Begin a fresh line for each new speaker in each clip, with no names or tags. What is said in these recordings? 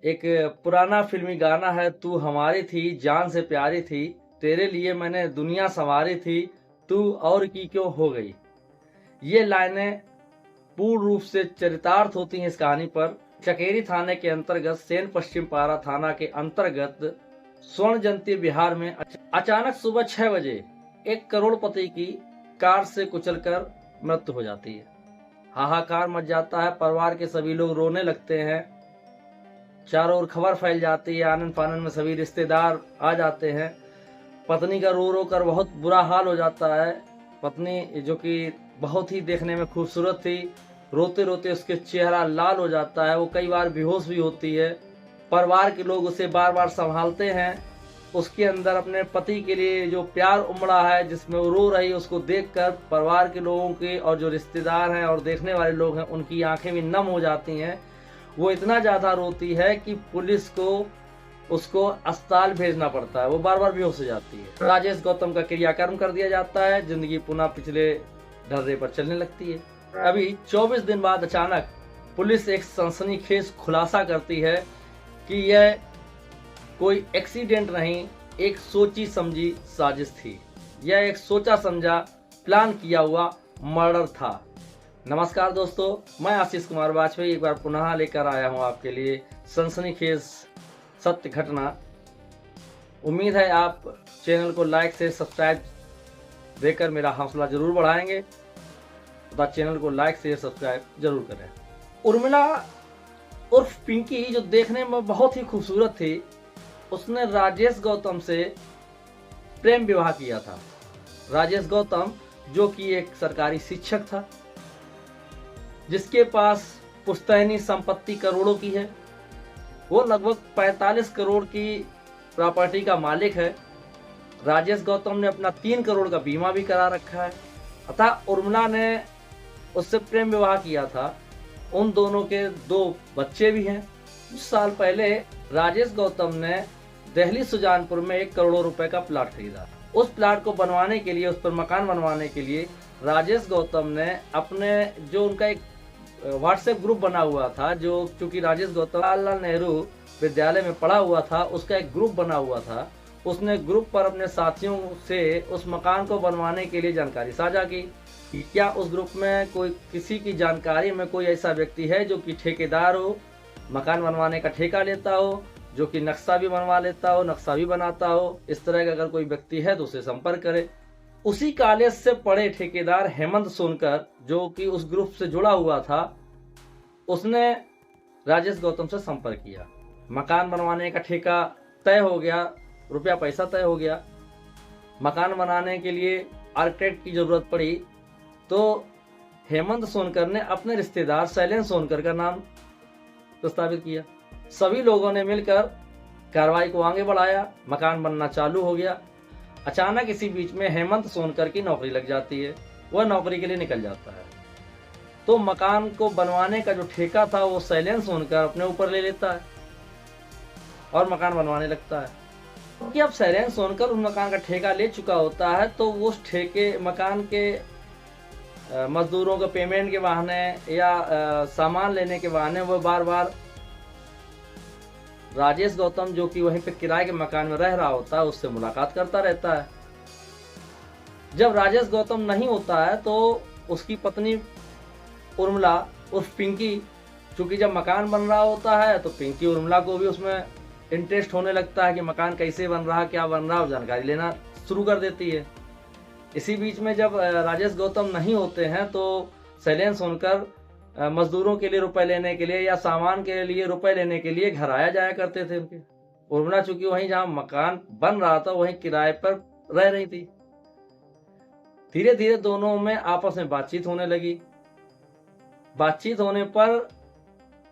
एक पुराना फिल्मी गाना है, तू हमारी थी जान से प्यारी थी, तेरे लिए मैंने दुनिया संवारी थी, तू और की क्यों हो गई। ये लाइनें पूर्ण रूप से चरितार्थ होती हैं इस कहानी पर। चकेरी थाने के अंतर्गत सेन पश्चिम पारा थाना के अंतर्गत स्वर्ण जयंती बिहार में अचानक सुबह 6 बजे एक करोड़पति की कार से कुचलकर मृत्यु हो जाती है। हाहाकार मच जाता है, परिवार के सभी लोग रोने लगते हैं, चारों ओर खबर फैल जाती है, आनन फानन में सभी रिश्तेदार आ जाते हैं। पत्नी का रो रो कर बहुत बुरा हाल हो जाता है। पत्नी जो कि बहुत ही देखने में खूबसूरत थी, रोते रोते उसके चेहरा लाल हो जाता है, वो कई बार बेहोश भी होती है। परिवार के लोग उसे बार बार संभालते हैं। उसके अंदर अपने पति के लिए जो प्यार उमड़ा है, जिसमें वो रो रही है, उसको देखकर परिवार के लोगों के और जो रिश्तेदार हैं और देखने वाले लोग हैं, उनकी आंखें भी नम हो जाती हैं। वो इतना ज़्यादा रोती है कि पुलिस को उसको अस्पताल भेजना पड़ता है, वो बार बार बेहोश हो जाती है। राजेश गौतम का क्रियाकर्म कर दिया जाता है, जिंदगी पुनः पिछले ढर्रे पर चलने लगती है। अभी 24 दिन बाद अचानक पुलिस एक सनसनीखेज खुलासा करती है कि यह कोई एक्सीडेंट नहीं, एक सोची समझी साजिश थी। यह एक सोचा समझा प्लान किया हुआ मर्डर था। नमस्कार दोस्तों, मैं आशीष कुमार वाजपेयी एक बार पुनः लेकर आया हूं आपके लिए सनसनीखेज सत्य घटना। उम्मीद है आप चैनल को लाइक से सब्सक्राइब देकर मेरा हौसला जरूर बढ़ाएंगे, तथा चैनल को लाइक से सब्सक्राइब जरूर करें। उर्मिला उर्फ पिंकी, जो देखने में बहुत ही खूबसूरत थी, उसने राजेश गौतम से प्रेम विवाह किया था। राजेश गौतम जो कि एक सरकारी शिक्षक था, जिसके पास पुश्तैनी संपत्ति करोड़ों की है। वो लगभग 45 करोड़ की प्रॉपर्टी का मालिक है। राजेश गौतम ने अपना 3 करोड़ का बीमा भी करा रखा है। अतः उर्मिला ने उससे प्रेम विवाह किया था। उन दोनों के 2 बच्चे भी हैं। कुछ साल पहले राजेश गौतम ने दिल्ली सुजानपुर में 1 करोड़ रुपए का प्लाट खरीदा। उस प्लाट को बनवाने के लिए, उस पर मकान बनवाने के लिए राजेश गौतम ने अपने जो उनका एक व्हाट्सएप ग्रुप बना हुआ था, जो चूंकि राजेश गौतम जवाहरलाल नेहरू विद्यालय में पढ़ा हुआ था, उसका एक ग्रुप बना हुआ था। उसने ग्रुप पर अपने साथियों से उस मकान को बनवाने के लिए जानकारी साझा की। क्या उस ग्रुप में कोई किसी की जानकारी में कोई ऐसा व्यक्ति है जो कि ठेकेदार हो, मकान बनवाने का ठेका लेता हो, जो कि नक्शा भी बनवा लेता हो, नक्शा भी बनाता हो। इस तरह का अगर कोई व्यक्ति है तो उसे संपर्क करे। उसी कॉलेज से पढ़े ठेकेदार हेमंत सोनकर, जो कि उस ग्रुप से जुड़ा हुआ था, उसने राजेश गौतम से संपर्क किया। मकान बनवाने का ठेका तय हो गया, रुपया पैसा तय हो गया। मकान बनाने के लिए आर्किटेक्ट की जरूरत पड़ी, तो हेमंत सोनकर ने अपने रिश्तेदार शैलेंद्र सोनकर का नाम प्रस्तावित किया। सभी लोगों ने मिलकर कार्रवाई को आगे बढ़ाया। मकान बनना चालू हो गया। अचानक इसी बीच में हेमंत सोनकर की नौकरी लग जाती है। वह नौकरी के लिए निकल जाता है, तो मकान को बनवाने का जो ठेका था वो शैलेंद्र सोनकर अपने ऊपर ले लेता है और मकान बनवाने लगता है। क्योंकि अब शैलेंद्र सोनकर उन मकान का ठेका ले चुका होता है, तो वो उस ठेके मकान के मजदूरों के पेमेंट के बहाने या सामान लेने के बहाने वो बार बार राजेश गौतम, जो कि वहीं पे किराए के मकान में रह रहा होता है, उससे मुलाकात करता रहता है। जब राजेश गौतम नहीं होता है तो उसकी पत्नी उर्मिला उर्फ पिंकी, चूंकि जब मकान बन रहा होता है तो पिंकी उर्मिला को भी उसमें इंटरेस्ट होने लगता है कि मकान कैसे बन रहा, क्या बन रहा, जानकारी लेना शुरू कर देती है। इसी बीच में जब राजेश गौतम नहीं होते हैं तो शैलेंद्र सोनकर मजदूरों के लिए रुपए लेने के लिए या सामान के लिए रुपए लेने के लिए घर आया जाया करते थे उनके। उर्मिला चूंकि वहीं जहां मकान बन रहा था वहीं किराए पर रह रही थी। धीरे धीरे दोनों में आपस में बातचीत होने लगी। बातचीत होने पर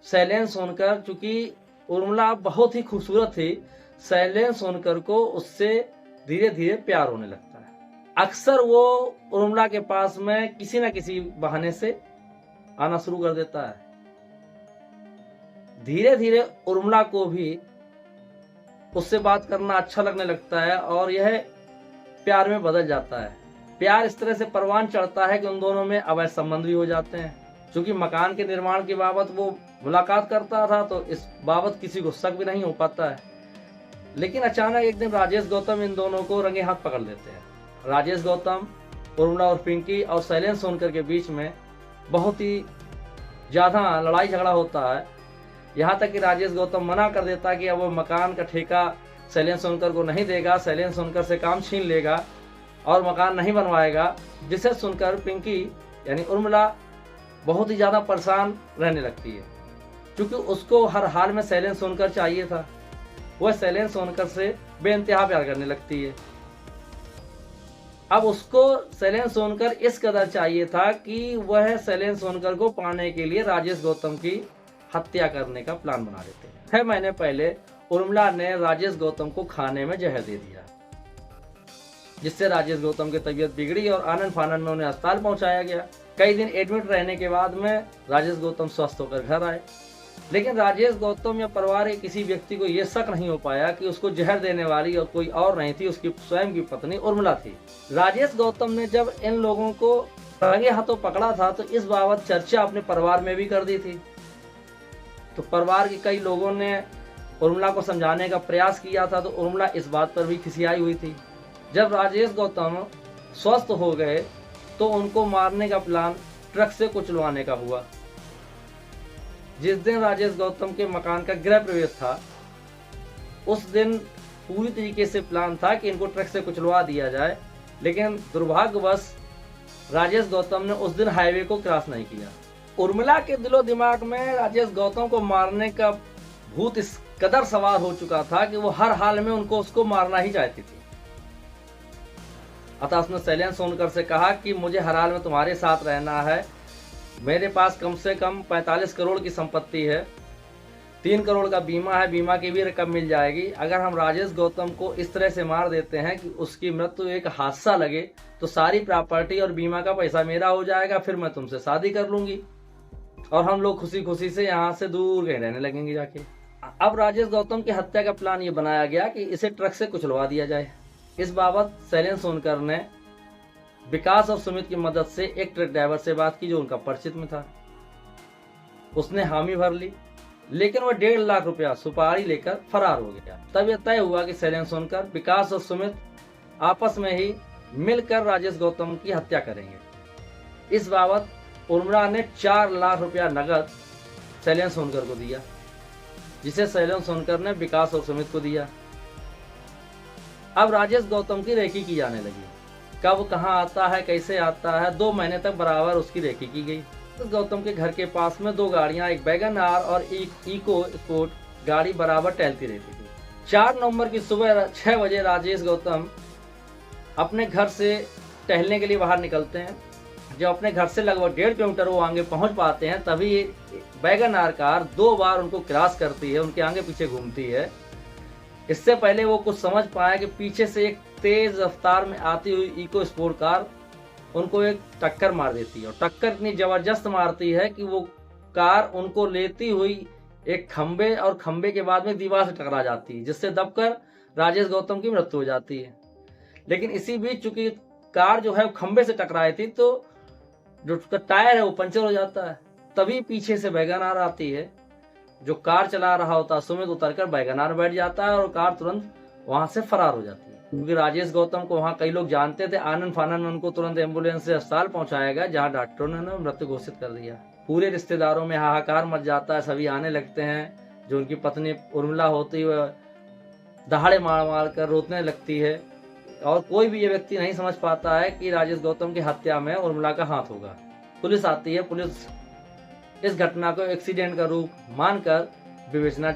शैलेंद्र सोनकर, चूंकि उर्मिला बहुत ही खूबसूरत थी, शैलेंद्र सोनकर को उससे धीरे धीरे प्यार होने लगता है। अक्सर वो उर्मिला के पास में किसी न किसी बहाने से आना शुरू कर देता है। धीरे धीरे उर्मिला को भी उससे बात करना अच्छा लगने लगता है और यह प्यार में बदल जाता है। प्यार इस तरह से परवान चढ़ता है कि उन दोनों में अवैध संबंध भी हो जाते हैं। चूंकि मकान के निर्माण की बाबत वो मुलाकात करता था तो इस बाबत किसी को शक भी नहीं हो पाता है। लेकिन अचानक एक दिन राजेश गौतम इन दोनों को रंगे हाथ पकड़ लेते हैं। राजेश गौतम, उर्मिला और पिंकी और शैलेंद्र सोनकर के बीच में बहुत ही ज़्यादा लड़ाई झगड़ा होता है। यहाँ तक कि राजेश गौतम मना कर देता कि अब वो मकान का ठेका शैलेंद्र सोनकर को नहीं देगा, शैलेंद्र सोनकर से काम छीन लेगा और मकान नहीं बनवाएगा। जिसे सुनकर पिंकी यानी उर्मिला बहुत ही ज़्यादा परेशान रहने लगती है, क्योंकि उसको हर हाल में शैलेंद्र सोनकर चाहिए था। वह शैलेंद्र सोनकर से बेइंतहा प्यार करने लगती है। अब उसको शैलेंद्र सोनकर इस कदर चाहिए था कि वह शैलेंद्र सोनकर को पाने के लिए राजेश गौतम की हत्या करने का प्लान बना लेते हैं। 6 महीने पहले उर्मिला ने राजेश गौतम को खाने में जहर दे दिया, जिससे राजेश गौतम की तबीयत बिगड़ी और आनन फानन में उन्हें अस्पताल पहुंचाया गया। कई दिन एडमिट रहने के बाद में राजेश गौतम स्वस्थ होकर घर आए। लेकिन राजेश गौतम या परिवार के किसी व्यक्ति को यह शक नहीं हो पाया कि उसको जहर देने वाली और कोई और नहीं थी, उसकी स्वयं की पत्नी उर्मिला थी। राजेश गौतम ने जब इन लोगों को रंगे हाथों पकड़ा था तो इस बाबत चर्चा अपने परिवार में भी कर दी थी। तो परिवार के कई लोगों ने उर्मिला को समझाने का प्रयास किया था, तो उर्मिला इस बात पर भी खिसियाई हुई थी। जब राजेश गौतम स्वस्थ हो गए तो उनको मारने का प्लान ट्रक से कुचलवाने का हुआ। जिस दिन राजेश गौतम के मकान का गृह प्रवेश था, उस दिन पूरी तरीके से प्लान था कि इनको ट्रक से कुचलवा दिया जाए, लेकिन दुर्भाग्यवश राजेश गौतम ने उस दिन हाईवे को क्रॉस नहीं किया। उर्मिला के दिलो दिमाग में राजेश गौतम को मारने का भूत इस कदर सवार हो चुका था कि वो हर हाल में उसको मारना ही चाहती थी। अतः उसने शैलेंद्र सोनकर से कहा कि मुझे हर हाल में तुम्हारे साथ रहना है। मेरे पास कम से कम 45 करोड़ की संपत्ति है, 3 करोड़ का बीमा है, बीमा की भी रकम मिल जाएगी। अगर हम राजेश गौतम को इस तरह से मार देते हैं कि उसकी मृत्यु एक हादसा लगे तो सारी प्रॉपर्टी और बीमा का पैसा मेरा हो जाएगा, फिर मैं तुमसे शादी कर लूंगी और हम लोग खुशी खुशी से यहाँ से दूर कहीं रहने लगेंगे जाके। अब राजेश गौतम की हत्या का प्लान ये बनाया गया कि इसे ट्रक से कुचलवा दिया जाए। इस बाबत शैलेंद्र सोनकर ने विकास और सुमित की मदद से एक ट्रक ड्राइवर से बात की जो उनका परिचित में था। उसने हामी भर ली, लेकिन वह 1.5 लाख रुपया सुपारी लेकर फरार हो गया। तब यह तय हुआ कि शैलेंद्र सोनकर, विकास और सुमित आपस में ही मिलकर राजेश गौतम की हत्या करेंगे। इस बाबत उर्मिला ने 4 लाख रुपया नगद शैलेंद्र सोनकर को दिया, जिसे शैलेंद्र सोनकर ने विकास और सुमित को दिया। अब राजेश गौतम की रेकी की जाने लगी। कब कहाँ आता है, कैसे आता है, 2 महीने तक बराबर उसकी रेकी की गई। गौतम के घर के पास में 2 गाड़ियां, एक वैगन आर और एक इको स्पोर्ट गाड़ी बराबर टहलती रहती थी। 4 नवंबर की सुबह 6 बजे राजेश गौतम अपने घर से टहलने के लिए बाहर निकलते हैं। जब अपने घर से लगभग 1.5 किलोमीटर वो आगे पहुंच पाते हैं, तभी वैगन आर कार 2 बार उनको क्रॉस करती है, उनके आगे पीछे घूमती है। इससे पहले वो कुछ समझ पाए कि पीछे से एक तेज रफ्तार में आती हुई इको स्पोर्ट कार उनको एक टक्कर मार देती है, और टक्कर इतनी जबरदस्त मारती है कि वो कार उनको लेती हुई एक खंबे और खंबे के बाद में दीवार से टकरा जाती है, जिससे दबकर राजेश गौतम की मृत्यु हो जाती है। लेकिन इसी बीच चूंकि कार जो है वो खंबे से टकराई थी, तो जो उसका टायर है वो पंचर हो जाता है। तभी पीछे से वैगन आर आती है। जो कार चला रहा होता सुमित उतरकर वैगन आर बैठ जाता है और कार तुरंत वहां से फरार हो जाती है। क्योंकि राजेश गौतम को वहां कई लोग जानते थे, आनन फानन में उनको तुरंत एम्बुलेंस से अस्पताल पहुंचाया गया, जहां डॉक्टरों ने मृत्यु घोषित कर दिया। पूरे रिश्तेदारों में हाहाकार मच जाता है, सभी आने लगते हैं। जो उनकी पत्नी उर्मिला होती है दहाड़े मार मार कर रोने लगती है, और कोई भी ये व्यक्ति नहीं समझ पाता है कि राजेश गौतम की हत्या में उर्मिला का हाथ होगा। पुलिस आती है, पुलिस इस घटना को एक्सीडेंट का रूप मानकर विवेचना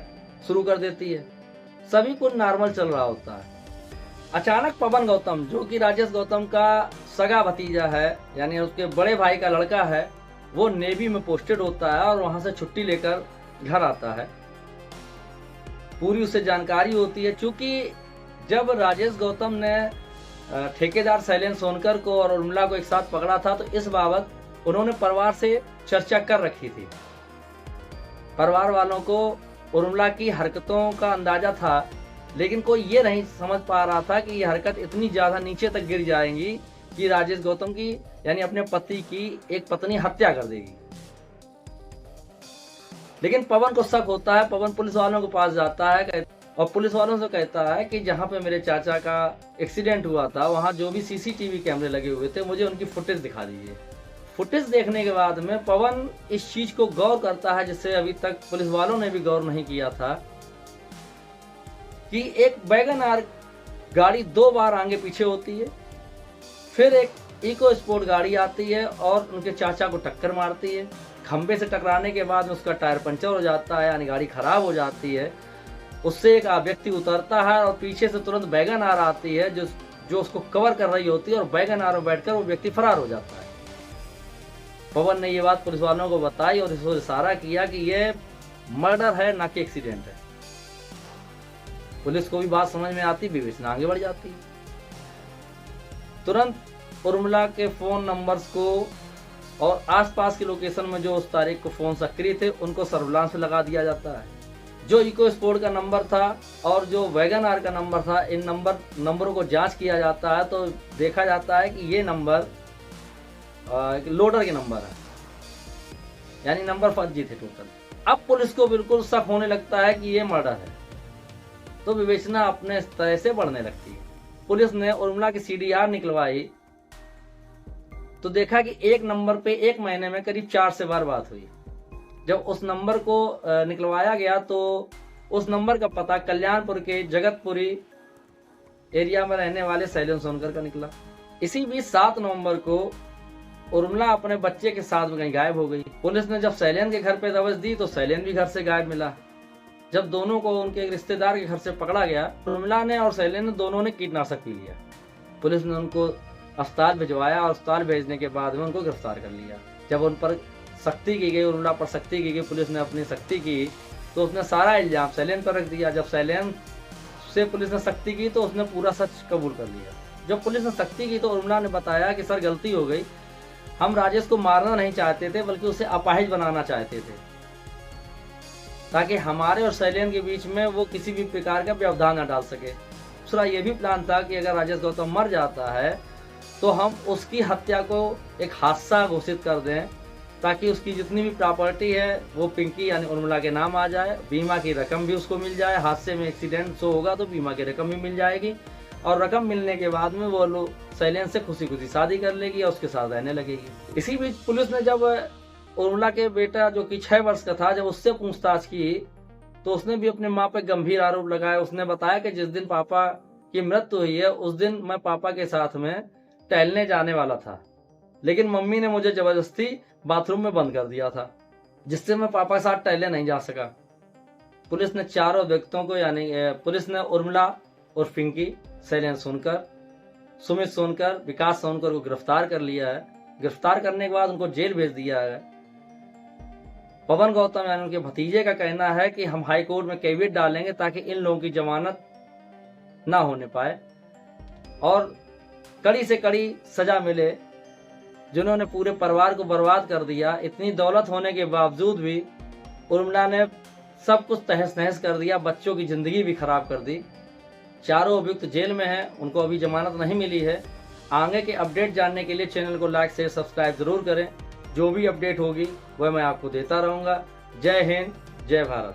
शुरू कर देती है। सभी कुछ नॉर्मल चल रहा होता है। अचानक पवन गौतम, जो कि राजेश गौतम का सगा भतीजा है, यानी उसके बड़े भाई का लड़का है, वो नेवी में पोस्टेड होता है और वहां से छुट्टी लेकर घर आता है। पूरी उसे जानकारी होती है, चूंकि जब राजेश गौतम ने ठेकेदार शैलेंद्र सोनकर को और उर्मिला को एक साथ पकड़ा था, तो इस बाबत उन्होंने परिवार से चर्चा कर रखी थी। परिवार वालों को उर्मिला की हरकतों का अंदाजा था, लेकिन कोई ये नहीं समझ पा रहा था कि ये हरकत इतनी ज्यादा नीचे तक गिर जाएंगी कि राजेश गौतम की यानी अपने पति की एक पत्नी हत्या कर देगी। लेकिन पवन को शक होता है। पवन पुलिस वालों के पास जाता है और पुलिस वालों से कहता है कि जहाँ पे मेरे चाचा का एक्सीडेंट हुआ था वहाँ जो भी सीसीटीवी कैमरे लगे हुए थे मुझे उनकी फुटेज दिखा दीजिए। फुटेज देखने के बाद में पवन इस चीज को गौर करता है जिससे अभी तक पुलिस वालों ने भी गौर नहीं किया था कि एक वैगन आर गाड़ी 2 बार आगे पीछे होती है, फिर एक इको स्पोर्ट गाड़ी आती है और उनके चाचा को टक्कर मारती है। खंबे से टकराने के बाद उसका टायर पंचर हो जाता है, यानी गाड़ी खराब हो जाती है। उससे एक व्यक्ति उतरता है और पीछे से तुरंत वैगन आर आती है जो उसको कवर कर रही होती है और वैगन आर में बैठकर वो व्यक्ति फरार हो जाता है। पवन ने ये बात पुलिस वालों को बताई और इसको इशारा किया कि ये मर्डर है ना कि एक्सीडेंट है। पुलिस को भी बात समझ में आती, विवेचना आगे बढ़ जाती है। तुरंत उर्मिला के फोन नंबर्स को और आसपास की लोकेशन में जो उस तारीख को फोन सक्रिय थे उनको सर्विलांस में लगा दिया जाता है। जो इको स्पोर्ट का नंबर था और जो वैगन आर का नंबर था, इन नंबरों को जांच किया जाता है तो देखा जाता है कि ये नंबर लोडर के नंबर है, यानी नंबर फर्जी थे टोटल। अब पुलिस को बिल्कुल शक होने लगता है कि ये मर्डर है, तो विवेचना अपने तरह से बढ़ने लगती है। पुलिस ने उर्मिला की सीडीआर निकलवाई तो देखा कि एक नंबर पे एक महीने में करीब 4 से बार बात हुई। जब उस नंबर को निकलवाया गया तो उस नंबर का पता कल्याणपुर के जगतपुरी एरिया में रहने वाले शैलेन सोनकर का निकला। इसी बीच 7 नवंबर को उर्मिला अपने बच्चे के साथ में कहीं गायब हो गई। पुलिस ने जब शैलेन के घर पे दबिश दी तो शैलेन भी घर से गायब मिला। जब दोनों को उनके एक रिश्तेदार के घर से पकड़ा गया, उर्मिला ने और शैलेन ने दोनों ने कीटनाशक पी लिया। पुलिस ने उनको अस्पताल भिजवाया और अस्पताल भेजने के बाद में उनको गिरफ्तार कर लिया। जब उन पर सख्ती की गई, उर्मिला पर सख्ती की गई, पुलिस ने अपनी सख्ती की तो उसने सारा इल्जाम शैलेन पर रख दिया। जब शैलेन से पुलिस ने सख्ती की तो उसने पूरा सच कबूल कर लिया। जब पुलिस ने सख्ती की तो उर्मिला ने बताया कि सर गलती हो गई, हम राजेश को मारना नहीं चाहते थे बल्कि उसे अपाहिज बनाना चाहते थे ताकि हमारे और शैलेन के बीच में वो किसी भी प्रकार का व्यवधान न डाल सके। दूसरा ये भी प्लान था कि अगर राजेश गौतम मर जाता है तो हम उसकी हत्या को एक हादसा घोषित कर दें ताकि उसकी जितनी भी प्रॉपर्टी है वो पिंकी यानी उर्मिला के नाम आ जाए, बीमा की रकम भी उसको मिल जाए। हादसे में एक्सीडेंट सो होगा तो बीमा की रकम भी मिल जाएगी और रकम मिलने के बाद में वो लोग शैलेन से खुशी खुशी शादी कर लेगी और उसके साथ रहने लगेगी। इसी बीच पुलिस ने जब उर्मिला के बेटा जो कि 6 वर्ष का था, जब उससे पूछताछ की तो उसने भी अपने माँ पे गंभीर आरोप लगाया। उसने बताया कि जिस दिन पापा की मृत्यु हुई है उस दिन मैं पापा के साथ में टहलने जाने वाला था, लेकिन मम्मी ने मुझे जबरदस्ती बाथरूम में बंद कर दिया था जिससे मैं पापा के साथ टहलने नहीं जा सका। पुलिस ने चारों व्यक्तियों को यानी पुलिस ने उर्मिला और पिंकी, शैलेन सोनकर, सुमित सोनकर, विकास सोनकर को गिरफ्तार कर लिया है। गिरफ्तार करने के बाद उनको जेल भेज दिया है। पवन गौतम यानी उनके भतीजे का कहना है कि हम हाई कोर्ट में कैवियट डालेंगे ताकि इन लोगों की जमानत ना होने पाए और कड़ी से कड़ी सजा मिले, जिन्होंने पूरे परिवार को बर्बाद कर दिया। इतनी दौलत होने के बावजूद भी उर्मिला ने सब कुछ तहस नहस कर दिया, बच्चों की जिंदगी भी खराब कर दी। चारों अभियुक्त जेल में हैं, उनको अभी जमानत नहीं मिली है। आगे के अपडेट जानने के लिए चैनल को लाइक शेयर सब्सक्राइब जरूर करें। जो भी अपडेट होगी वह मैं आपको देता रहूँगा। जय हिंद, जय भारत।